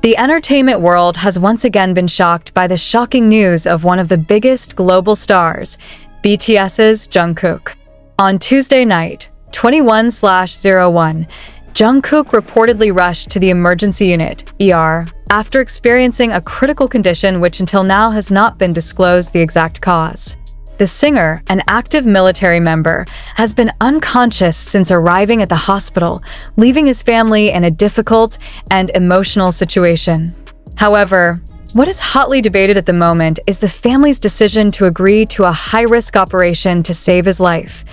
The entertainment world has once again been shocked by the shocking news of one of the biggest global stars, BTS's Jungkook. On Tuesday night, 21/01, Jungkook reportedly rushed to the emergency unit, ER, after experiencing a critical condition which until now has not been disclosed the exact cause. The singer, an active military member, has been unconscious since arriving at the hospital, leaving his family in a difficult and emotional situation. However, what is hotly debated at the moment is the family's decision to agree to a high-risk operation to save his life.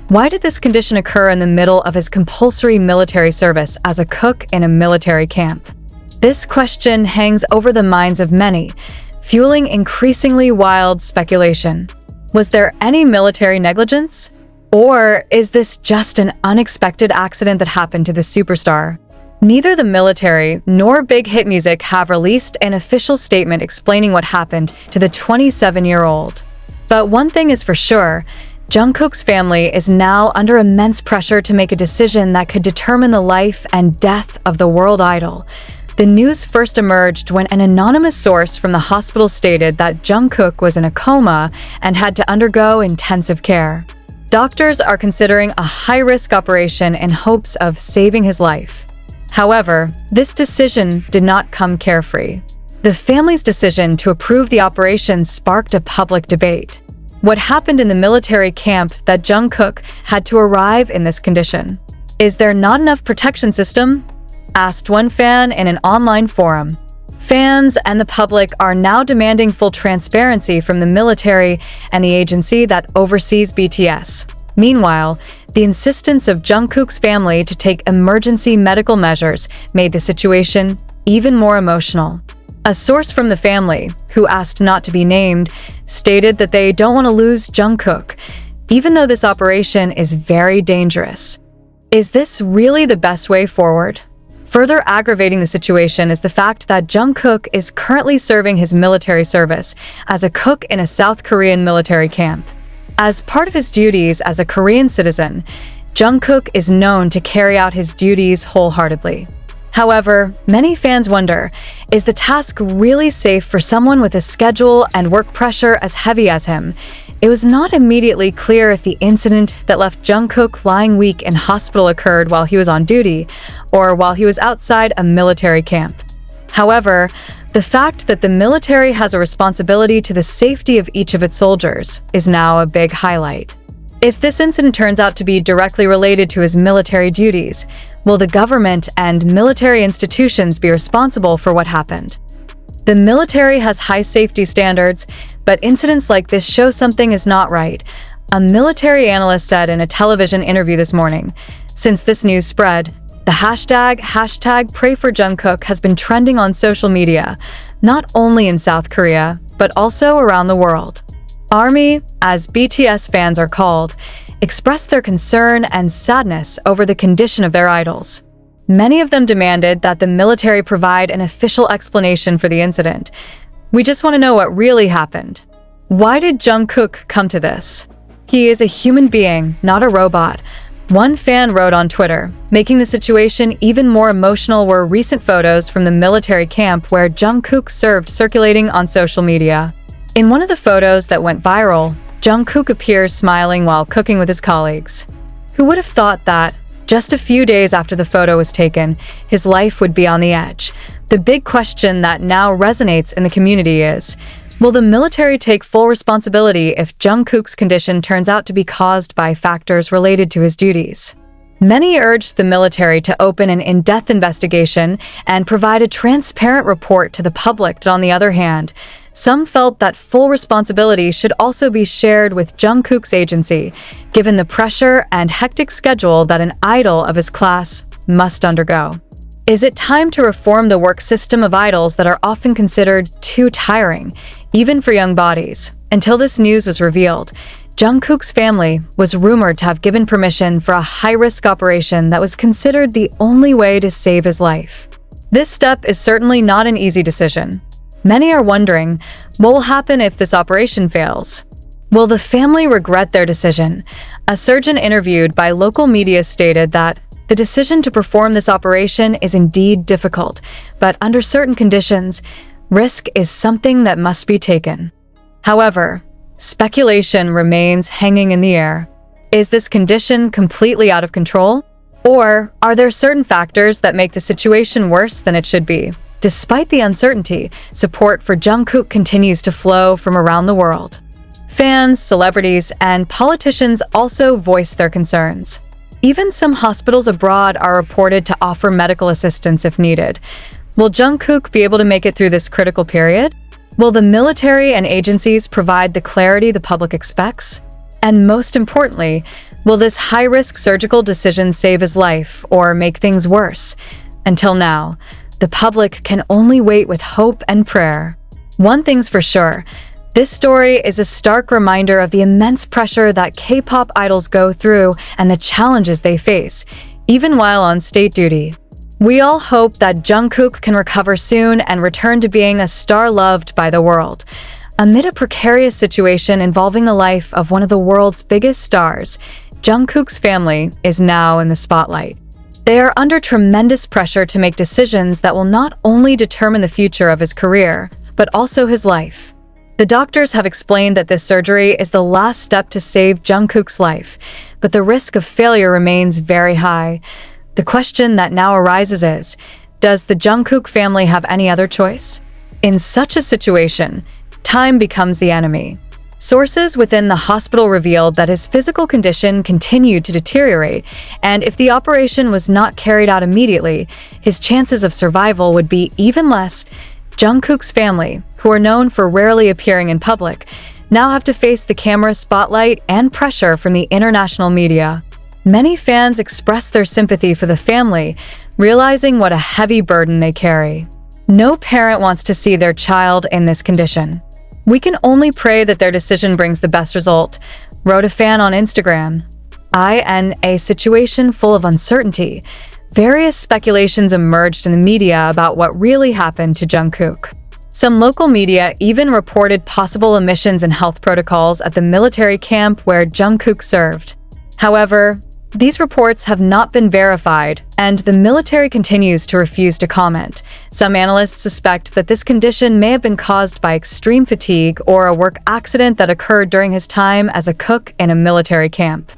Why did this condition occur in the middle of his compulsory military service as a cook in a military camp? This question hangs over the minds of many, fueling increasingly wild speculation. Was there any military negligence? Or is this just an unexpected accident that happened to the superstar? Neither the military nor Big Hit Music have released an official statement explaining what happened to the 27-year-old. But one thing is for sure, Jungkook's family is now under immense pressure to make a decision that could determine the life and death of the world idol. The news first emerged when an anonymous source from the hospital stated that Jungkook was in a coma and had to undergo intensive care. Doctors are considering a high-risk operation in hopes of saving his life. However, this decision did not come carefree. The family's decision to approve the operation sparked a public debate. What happened in the military camp that Jungkook had to arrive in this condition? Is there not enough protection system? Asked one fan in an online forum. Fans and the public are now demanding full transparency from the military and the agency that oversees BTS. Meanwhile, the insistence of Jungkook's family to take emergency medical measures made the situation even more emotional. A source from the family, who asked not to be named, stated that they don't want to lose Jungkook, even though this operation is very dangerous. Is this really the best way forward? Further aggravating the situation is the fact that Jungkook is currently serving his military service as a cook in a South Korean military camp. As part of his duties as a Korean citizen, Jungkook is known to carry out his duties wholeheartedly. However, many fans wonder, is the task really safe for someone with a schedule and work pressure as heavy as him? It was not immediately clear if the incident that left Jungkook lying weak in hospital occurred while he was on duty or while he was outside a military camp. However, the fact that the military has a responsibility to the safety of each of its soldiers is now a big highlight. If this incident turns out to be directly related to his military duties, will the government and military institutions be responsible for what happened? The military has high safety standards, but incidents like this show something is not right, a military analyst said in a television interview this morning. Since this news spread, the hashtag #PrayForJungkook has been trending on social media, not only in South Korea, but also around the world. ARMY, as BTS fans are called, expressed their concern and sadness over the condition of their idols. Many of them demanded that the military provide an official explanation for the incident. We just want to know what really happened. Why did Jungkook come to this? He is a human being, not a robot. One fan wrote on Twitter, making the situation even more emotional were recent photos from the military camp where Jungkook served circulating on social media. In one of the photos that went viral, Jungkook appears smiling while cooking with his colleagues. Who would have thought that, just a few days after the photo was taken, his life would be on the edge? The big question that now resonates in the community is, will the military take full responsibility if Jungkook's condition turns out to be caused by factors related to his duties? Many urged the military to open an in-depth investigation and provide a transparent report to the public, but on the other hand, some felt that full responsibility should also be shared with Jungkook's agency, given the pressure and hectic schedule that an idol of his class must undergo. Is it time to reform the work system of idols that are often considered too tiring, even for young bodies? Until this news was revealed, Jungkook's family was rumored to have given permission for a high-risk operation that was considered the only way to save his life. This step is certainly not an easy decision. Many are wondering, what will happen if this operation fails? Will the family regret their decision? A surgeon interviewed by local media stated that The decision to perform this operation is indeed difficult, but under certain conditions, risk is something that must be taken. However, speculation remains hanging in the air. Is this condition completely out of control? Or are there certain factors that make the situation worse than it should be? Despite the uncertainty, support for Jungkook continues to flow from around the world. Fans, celebrities, and politicians also voice their concerns. Even some hospitals abroad are reported to offer medical assistance if needed. Will Jungkook be able to make it through this critical period? Will the military and agencies provide the clarity the public expects? And most importantly, will this high-risk surgical decision save his life or make things worse? Until now, the public can only wait with hope and prayer. One thing's for sure, this story is a stark reminder of the immense pressure that K-pop idols go through and the challenges they face, even while on state duty. We all hope that Jungkook can recover soon and return to being a star loved by the world. Amid a precarious situation involving the life of one of the world's biggest stars, Jungkook's family is now in the spotlight. They are under tremendous pressure to make decisions that will not only determine the future of his career, but also his life. The doctors have explained that this surgery is the last step to save Jungkook's life, but the risk of failure remains very high. The question that now arises is, does the Jungkook family have any other choice? In such a situation, time becomes the enemy. Sources within the hospital revealed that his physical condition continued to deteriorate, and if the operation was not carried out immediately, his chances of survival would be even less. Jungkook's family, who are known for rarely appearing in public, now have to face the camera spotlight and pressure from the international media. Many fans express their sympathy for the family, realizing what a heavy burden they carry. No parent wants to see their child in this condition. We can only pray that their decision brings the best result, wrote a fan on Instagram. In a situation full of uncertainty, various speculations emerged in the media about what really happened to Jungkook. Some local media even reported possible omissions in health protocols at the military camp where Jungkook served. However, these reports have not been verified, and the military continues to refuse to comment. Some analysts suspect that this condition may have been caused by extreme fatigue or a work accident that occurred during his time as a cook in a military camp.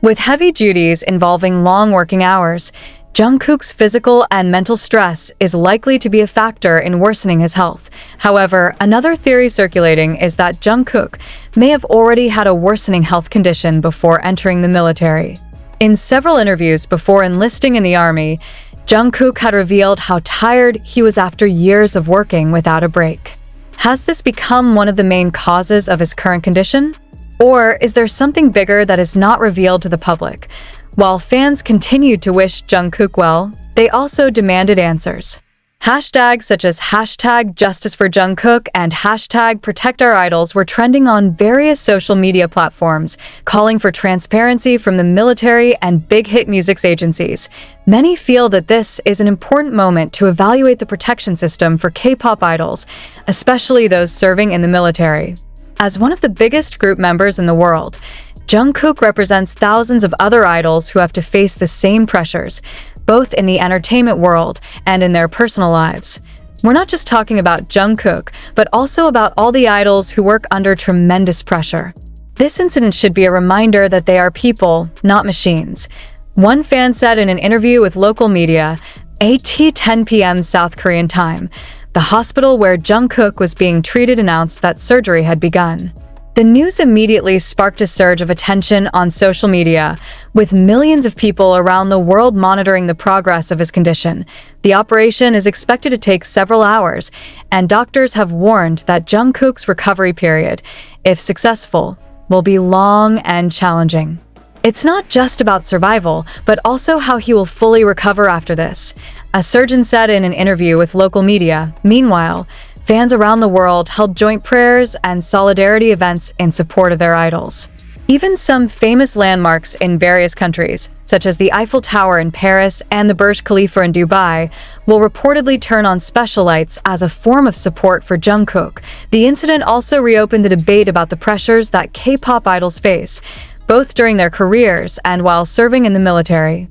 With heavy duties involving long working hours, Jungkook's physical and mental stress is likely to be a factor in worsening his health. However, another theory circulating is that Jungkook may have already had a worsening health condition before entering the military. In several interviews before enlisting in the army, Jungkook had revealed how tired he was after years of working without a break. Has this become one of the main causes of his current condition? Or is there something bigger that is not revealed to the public? While fans continued to wish Jungkook well, they also demanded answers. Hashtags such as #JusticeForJungkook and #ProtectOurIdols were trending on various social media platforms, calling for transparency from the military and big hit music agencies. Many feel that this is an important moment to evaluate the protection system for K-pop idols, especially those serving in the military. As one of the biggest group members in the world, Jungkook represents thousands of other idols who have to face the same pressures, both in the entertainment world and in their personal lives. We're not just talking about Jungkook, but also about all the idols who work under tremendous pressure. This incident should be a reminder that they are people, not machines. One fan said in an interview with local media, at 10 p.m. South Korean time, the hospital where Jungkook was being treated announced that surgery had begun. The news immediately sparked a surge of attention on social media, with millions of people around the world monitoring the progress of his condition. The operation is expected to take several hours, and doctors have warned that Jungkook's recovery period, if successful, will be long and challenging. It's not just about survival, but also how he will fully recover after this, a surgeon said in an interview with local media. Meanwhile, fans around the world held joint prayers and solidarity events in support of their idols. Even some famous landmarks in various countries, such as the Eiffel Tower in Paris and the Burj Khalifa in Dubai, will reportedly turn on special lights as a form of support for Jungkook. The incident also reopened the debate about the pressures that K-pop idols face, both during their careers and while serving in the military.